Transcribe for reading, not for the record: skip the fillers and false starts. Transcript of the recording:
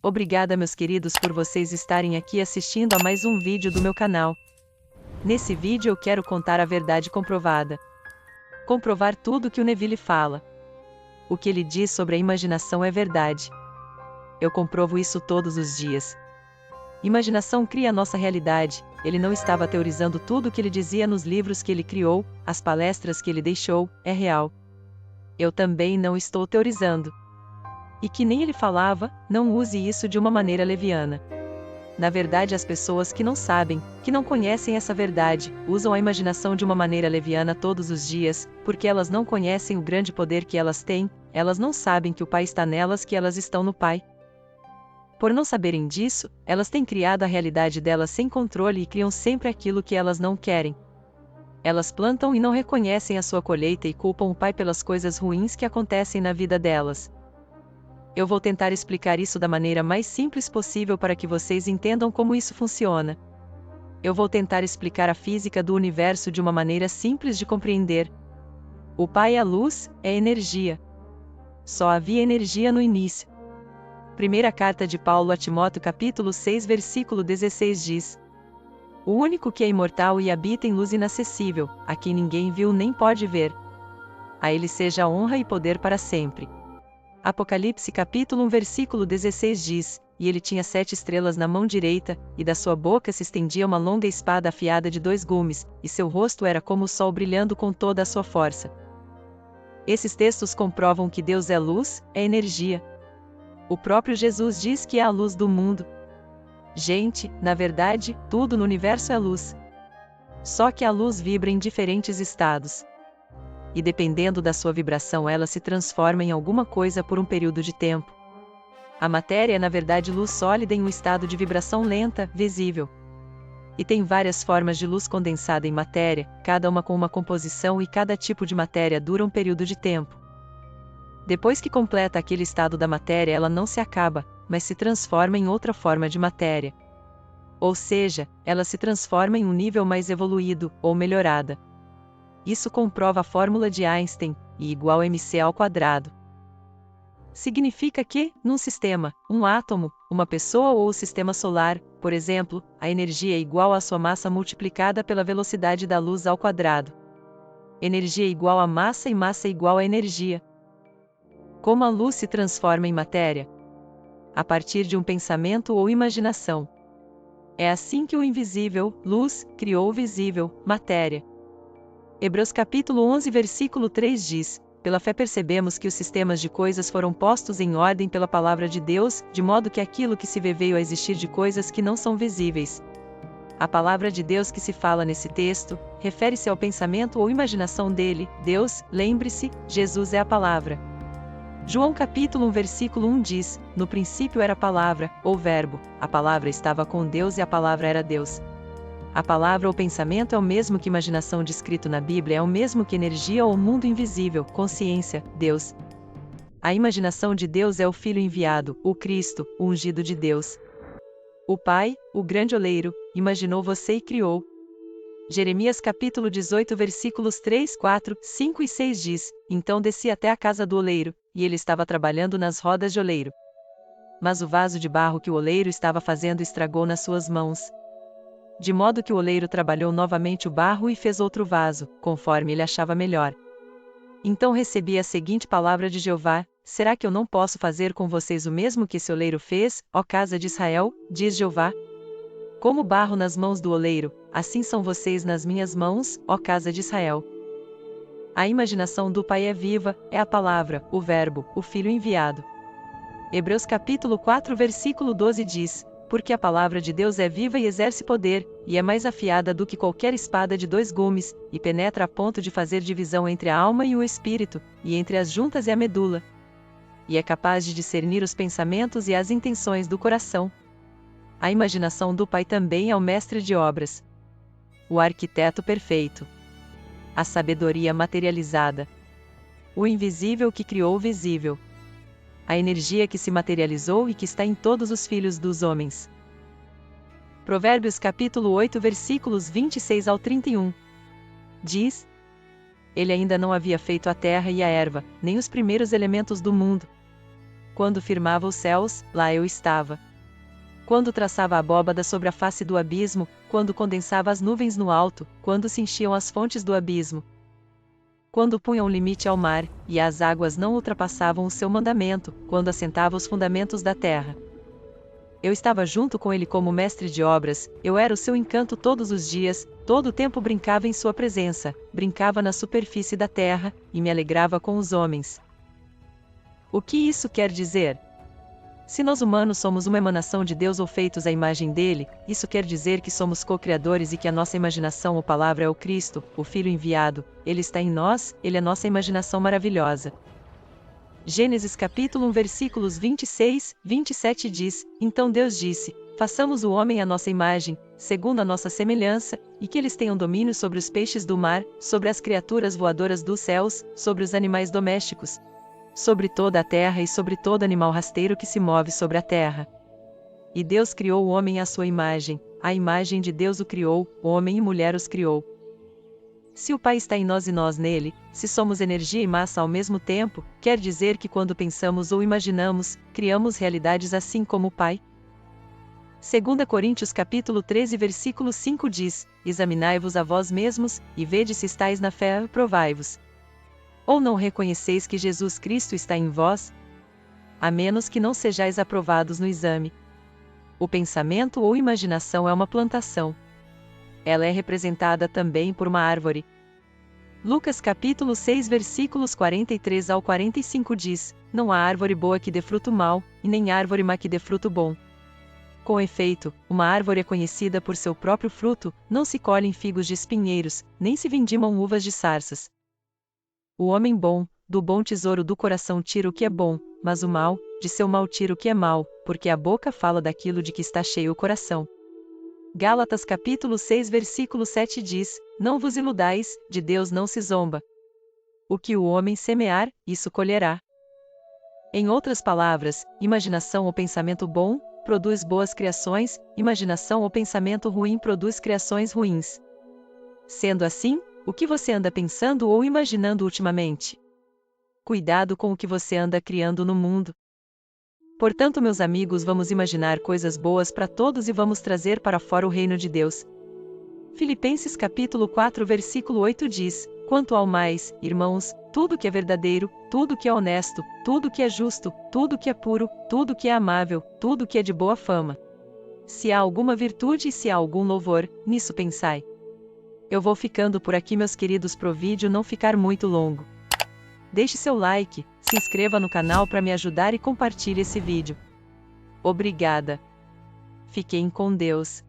Obrigada, meus queridos, por vocês estarem aqui assistindo a mais um vídeo do meu canal. Nesse vídeo eu quero contar a verdade comprovada. Comprovar tudo que o Neville fala. O que ele diz sobre a imaginação é verdade. Eu comprovo isso todos os dias. Imaginação cria a nossa realidade. Ele não estava teorizando tudo o que ele dizia nos livros que ele criou, as palestras que ele deixou, é real. Eu também não estou teorizando. E que nem ele falava, não use isso de uma maneira leviana. Na verdade, as pessoas que não sabem, que não conhecem essa verdade, usam a imaginação de uma maneira leviana todos os dias, porque elas não conhecem o grande poder que elas têm, elas não sabem que o Pai está nelas, que elas estão no Pai. Por não saberem disso, elas têm criado a realidade delas sem controle e criam sempre aquilo que elas não querem. Elas plantam e não reconhecem a sua colheita e culpam o Pai pelas coisas ruins que acontecem na vida delas. Eu vou tentar explicar isso da maneira mais simples possível para que vocês entendam como isso funciona. Eu vou tentar explicar a física do universo de uma maneira simples de compreender. O Pai é a luz, é energia. Só havia energia no início. Primeira carta de Paulo a Timóteo capítulo 6 versículo 16 diz: O único que é imortal e habita em luz inacessível, a quem ninguém viu nem pode ver. A ele seja honra e poder para sempre. Apocalipse capítulo 1 versículo 16 diz, e ele tinha 7 estrelas na mão direita, e da sua boca se estendia uma longa espada afiada de 2 gumes, e seu rosto era como o sol brilhando com toda a sua força. Esses textos comprovam que Deus é luz, é energia. O próprio Jesus diz que é a luz do mundo. Gente, na verdade, tudo no universo é luz. Só que a luz vibra em diferentes estados. E dependendo da sua vibração ela se transforma em alguma coisa por um período de tempo. A matéria é na verdade luz sólida em um estado de vibração lenta, visível. E tem várias formas de luz condensada em matéria, cada uma com uma composição e cada tipo de matéria dura um período de tempo. Depois que completa aquele estado da matéria ela não se acaba, mas se transforma em outra forma de matéria. Ou seja, ela se transforma em um nível mais evoluído, ou melhorada. Isso comprova a fórmula de Einstein, I igual mc ao quadrado. Significa que, num sistema, um átomo, uma pessoa ou o sistema solar, por exemplo, a energia é igual à sua massa multiplicada pela velocidade da luz ao quadrado. Energia é igual a massa e massa é igual a energia. Como a luz se transforma em matéria? A partir de um pensamento ou imaginação. É assim que o invisível, luz, criou o visível, matéria. Hebreus capítulo 11 versículo 3 diz, pela fé percebemos que os sistemas de coisas foram postos em ordem pela palavra de Deus, de modo que aquilo que se vê veio a existir de coisas que não são visíveis. A palavra de Deus que se fala nesse texto, refere-se ao pensamento ou imaginação dele, Deus, lembre-se, Jesus é a palavra. João capítulo 1 versículo 1 diz, no princípio era a palavra, ou verbo, a palavra estava com Deus e a palavra era Deus. A palavra ou pensamento é o mesmo que imaginação descrito na Bíblia, é o mesmo que energia ou mundo invisível, consciência, Deus. A imaginação de Deus é o Filho enviado, o Cristo, o ungido de Deus. O Pai, o grande oleiro, imaginou você e criou. Jeremias capítulo 18 versículos 3, 4, 5 e 6 diz, então desci até a casa do oleiro, e ele estava trabalhando nas rodas de oleiro. Mas o vaso de barro que o oleiro estava fazendo estragou nas suas mãos. De modo que o oleiro trabalhou novamente o barro e fez outro vaso, conforme ele achava melhor. Então recebi a seguinte palavra de Jeová, será que eu não posso fazer com vocês o mesmo que esse oleiro fez, ó casa de Israel, diz Jeová? Como barro nas mãos do oleiro, assim são vocês nas minhas mãos, ó casa de Israel. A imaginação do Pai é viva, é a palavra, o verbo, o Filho enviado. Hebreus capítulo 4 versículo 12 diz, porque a palavra de Deus é viva e exerce poder, e é mais afiada do que qualquer espada de 2 gumes, e penetra a ponto de fazer divisão entre a alma e o espírito, e entre as juntas e a medula. E é capaz de discernir os pensamentos e as intenções do coração. A imaginação do Pai também é o mestre de obras. O arquiteto perfeito. A sabedoria materializada. O invisível que criou o visível. A energia que se materializou e que está em todos os filhos dos homens. Provérbios capítulo 8 versículos 26 ao 31. Diz: Ele ainda não havia feito a terra e a erva, nem os primeiros elementos do mundo. Quando firmava os céus, lá eu estava. Quando traçava a abóbada sobre a face do abismo, quando condensava as nuvens no alto, quando se enchiam as fontes do abismo. Quando punha um limite ao mar, e as águas não ultrapassavam o seu mandamento, quando assentava os fundamentos da terra. Eu estava junto com ele como mestre de obras, eu era o seu encanto todos os dias, todo o tempo brincava em sua presença, brincava na superfície da terra, e me alegrava com os homens. O que isso quer dizer? Se nós humanos somos uma emanação de Deus ou feitos à imagem dele, isso quer dizer que somos co-criadores e que a nossa imaginação ou palavra é o Cristo, o Filho enviado, ele está em nós, ele é nossa imaginação maravilhosa. Gênesis capítulo 1 versículos 26, 27 diz, então Deus disse, façamos o homem à nossa imagem, segundo a nossa semelhança, e que eles tenham domínio sobre os peixes do mar, sobre as criaturas voadoras dos céus, sobre os animais domésticos, sobre toda a terra e sobre todo animal rasteiro que se move sobre a terra. E Deus criou o homem à sua imagem, a imagem de Deus o criou, homem e mulher os criou. Se o Pai está em nós e nós nele, se somos energia e massa ao mesmo tempo, quer dizer que quando pensamos ou imaginamos, criamos realidades assim como o Pai? 2 Coríntios capítulo 13 versículo 5 diz, examinai-vos a vós mesmos, e vede se estáis na fé, provai-vos. Ou não reconheceis que Jesus Cristo está em vós? A menos que não sejais aprovados no exame. O pensamento ou imaginação é uma plantação. Ela é representada também por uma árvore. Lucas capítulo 6 versículos 43 ao 45 diz, não há árvore boa que dê fruto mau, e nem árvore má que dê fruto bom. Com efeito, uma árvore é conhecida por seu próprio fruto, não se colhem figos de espinheiros, nem se vindimam uvas de sarças. O homem bom, do bom tesouro do coração tira o que é bom, mas o mau, de seu mau tira o que é mau, porque a boca fala daquilo de que está cheio o coração. Gálatas capítulo 6 versículo 7 diz, não vos iludais, de Deus não se zomba. O que o homem semear, isso colherá. Em outras palavras, imaginação ou pensamento bom, produz boas criações, imaginação ou pensamento ruim produz criações ruins. Sendo assim, o que você anda pensando ou imaginando ultimamente? Cuidado com o que você anda criando no mundo. Portanto, meus amigos, vamos imaginar coisas boas para todos e vamos trazer para fora o reino de Deus. Filipenses capítulo 4 versículo 8 diz, quanto ao mais, irmãos, tudo que é verdadeiro, tudo que é honesto, tudo que é justo, tudo que é puro, tudo que é amável, tudo que é de boa fama. Se há alguma virtude e se há algum louvor, nisso pensai. Eu vou ficando por aqui, meus queridos, pro vídeo não ficar muito longo. Deixe seu like, se inscreva no canal para me ajudar e compartilhe esse vídeo. Obrigada. Fiquem com Deus.